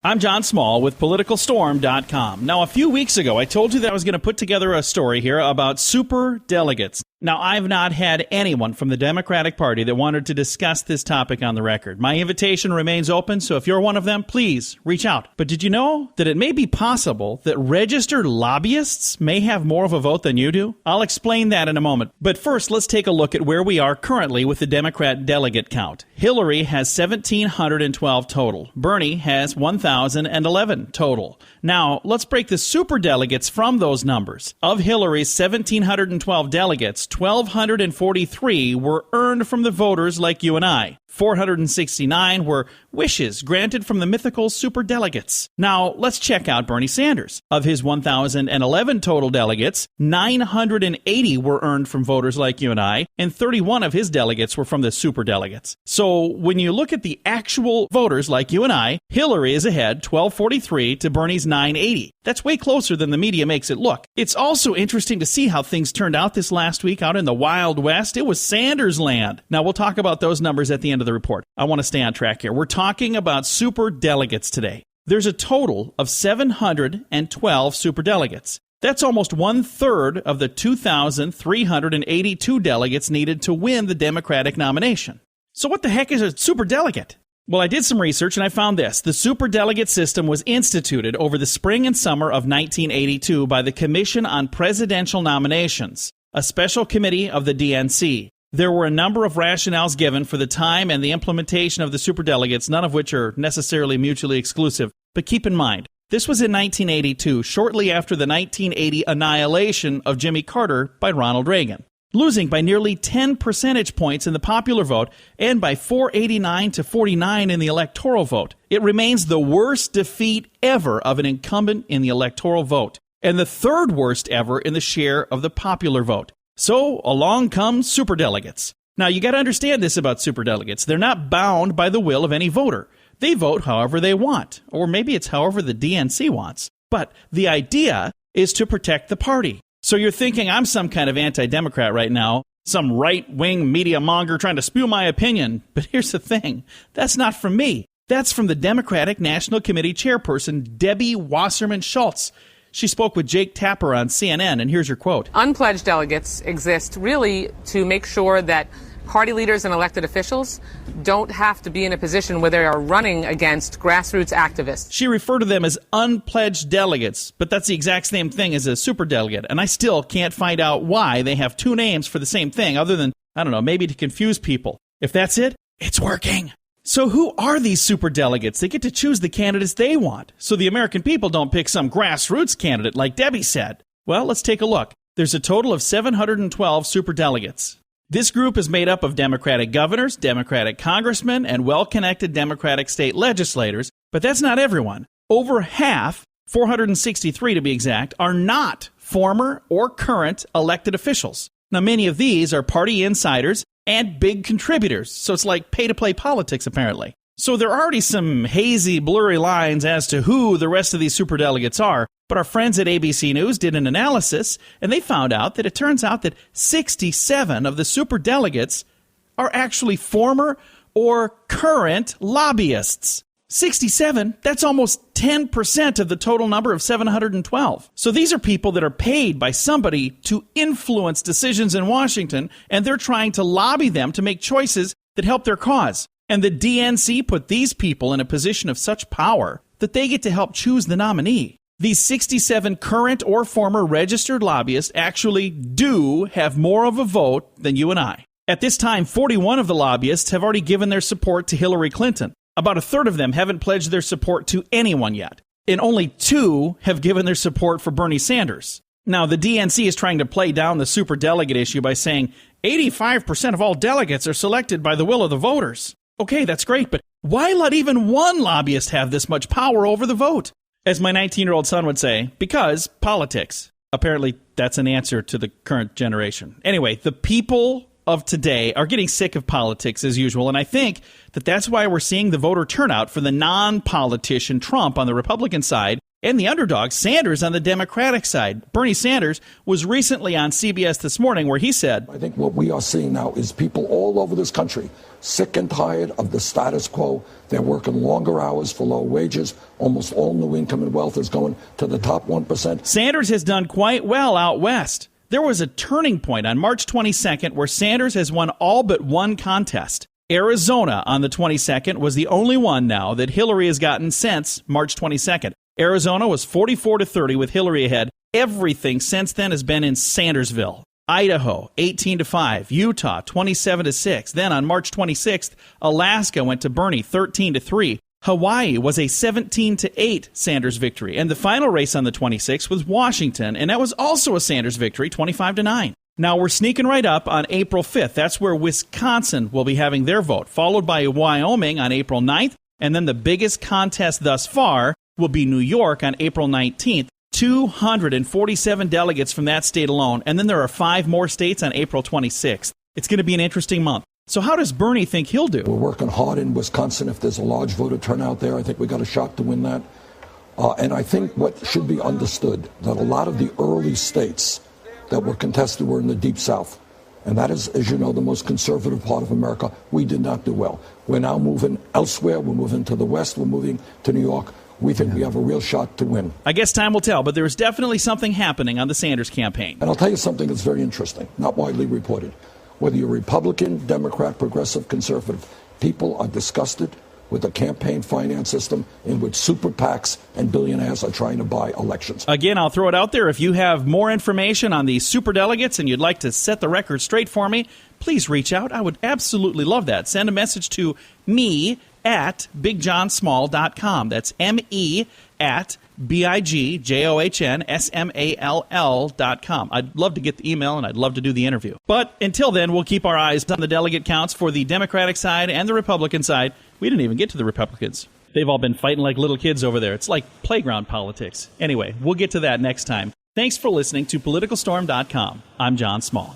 I'm John Small with PoliticalStorm.com. Now, a few weeks ago, I told you that I was going to put together a story here about super delegates. Now, I've not had anyone from the Democratic Party that wanted to discuss this topic on the record. My invitation remains open, so if you're one of them, please reach out. But did you know that it may be possible that registered lobbyists may have more of a vote than you do? I'll explain that in a moment. But first, let's take a look at where we are currently with the Democrat Delegate Count. Hilary has 1,712 total. Bernie has 1,011 total. Now, let's break the super delegates from those numbers. Of Hilary's 1,712 delegates, 1,243 were earned from the voters like you and I. 469 were wishes granted from the mythical super delegates. Now, let's check out Bernie Sanders. Of his 1,011 total delegates, 980 were earned from voters like you and I, and 31 of his delegates were from the super delegates. So, when you look at the actual voters like you and I, Hilary is ahead 1,243 to Bernie's 980. That's way closer than the media makes it look. It's also interesting to see how things turned out this last week out in the Wild West. It was Sanders land. Now, we'll talk about those numbers at the end of the report. I want to stay on track here. We're talking about super delegates today. There's a total of 712 super delegates. That's almost one-third of the 2,382 delegates needed to win the Democratic nomination. So what the heck is a super delegate? Well, I did some research and I found this. The super delegate system was instituted over the spring and summer of 1982 by the Commission on Presidential Nominations, a special committee of the DNC. There were a number of rationales given for the time and the implementation of the superdelegates, none of which are necessarily mutually exclusive. But keep in mind, this was in 1982, shortly after the 1980 annihilation of Jimmy Carter by Ronald Reagan, losing by nearly 10 percentage points in the popular vote and by 489 to 49 in the electoral vote. It remains the worst defeat ever of an incumbent in the electoral vote, and the third worst ever in the share of the popular vote. So, along come superdelegates. Now, you got to understand this about superdelegates. They're not bound by the will of any voter. They vote however they want, or maybe it's however the DNC wants. But the idea is to protect the party. So you're thinking I'm some kind of anti-Democrat right now, some right-wing media monger trying to spew my opinion. But here's the thing. That's not from me. That's from the Democratic National Committee chairperson, Debbie Wasserman Schultz. She spoke with Jake Tapper on CNN, and here's her quote. Unpledged delegates exist really to make sure that party leaders and elected officials don't have to be in a position where they are running against grassroots activists. She referred to them as unpledged delegates, but that's the exact same thing as a superdelegate, and I still can't find out why they have two names for the same thing, other than, I don't know, maybe to confuse people. If that's it, it's working. So who are these superdelegates? They get to choose the candidates they want, so the American people don't pick some grassroots candidate like Debbie said. Well, let's take a look. There's a total of 712 superdelegates. This group is made up of Democratic governors, Democratic congressmen, and well-connected Democratic state legislators, but that's not everyone. Over half, 463 to be exact, are not former or current elected officials. Now, many of these are party insiders and big contributors, so it's like pay-to-play politics, apparently. So there are already some hazy, blurry lines as to who the rest of these superdelegates are, but our friends at ABC News did an analysis, and they found out that it turns out that 67 of the superdelegates are actually former or current lobbyists. 67, that's almost 10% of the total number of 712. So these are people that are paid by somebody to influence decisions in Washington, and they're trying to lobby them to make choices that help their cause. And the DNC put these people in a position of such power that they get to help choose the nominee. These 67 current or former registered lobbyists actually do have more of a vote than you and I. At this time, 41 of the lobbyists have already given their support to Hillary Clinton. About a third of them haven't pledged their support to anyone yet. And only 2 have given their support for Bernie Sanders. Now, the DNC is trying to play down the superdelegate issue by saying 85% of all delegates are selected by the will of the voters. Okay, that's great, but why let even one lobbyist have this much power over the vote? As my 19-year-old son would say, because politics. Apparently, that's an answer to the current generation. Anyway, the people of today are getting sick of politics as usual, and I think that that's why we're seeing the voter turnout for the non-politician Trump on the Republican side And the underdog, Sanders, on the Democratic side. Bernie Sanders was recently on CBS This Morning where he said, I think what we are seeing now is people all over this country sick and tired of the status quo. They're working longer hours for low wages. Almost all new income and wealth is going to the top 1%. Sanders has done quite well out west. There was a turning point on March 22nd where Sanders has won all but one contest. Arizona on the 22nd was the only one now that Hilary has gotten since March 22nd. Arizona was 44-30 with Hilary ahead. Everything since then has been in Sandersville. Idaho, 18-5. Utah, 27-6. Then on March 26th, Alaska went to Bernie, 13-3. Hawaii was a 17-8 Sanders victory. And the final race on the 26th was Washington, and that was also a Sanders victory, 25-9. Now we're sneaking right up on April 5th. That's where Wisconsin will be having their vote, followed by Wyoming on April 9th. And then the biggest contest thus far will be New York on April 19th. 247 delegates from that state alone. And then there are 5 more states on April 26th. It's going to be an interesting month. So how does Bernie think he'll do? We're working hard in Wisconsin. If there's a large voter turnout there, I think we got a shot to win that. And I think what should be understood, that a lot of the early states that were contested were in the Deep South. And that is, as you know, the most conservative part of America. We did not do well. We're now moving elsewhere. We're moving to the West. We're moving to New York. We think we have a real shot to win. I guess time will tell, but there is definitely something happening on the Sanders campaign. And I'll tell you something that's very interesting, not widely reported. Whether you're Republican, Democrat, progressive, conservative, people are disgusted with the campaign finance system in which super PACs and billionaires are trying to buy elections. Again, I'll throw it out there. If you have more information on the super delegates and you'd like to set the record straight for me, please reach out. I would absolutely love that. Send a message to me at bigjohnsmall.com. That's me at bigjohnsmall.com. I'd love to get the email and I'd love to do the interview. But until then, we'll keep our eyes on the delegate counts for the Democratic side and the Republican side. We didn't even get to the Republicans. They've all been fighting like little kids over there. It's like playground politics. Anyway, we'll get to that next time. Thanks for listening to PoliticalStorm.com. I'm John Small.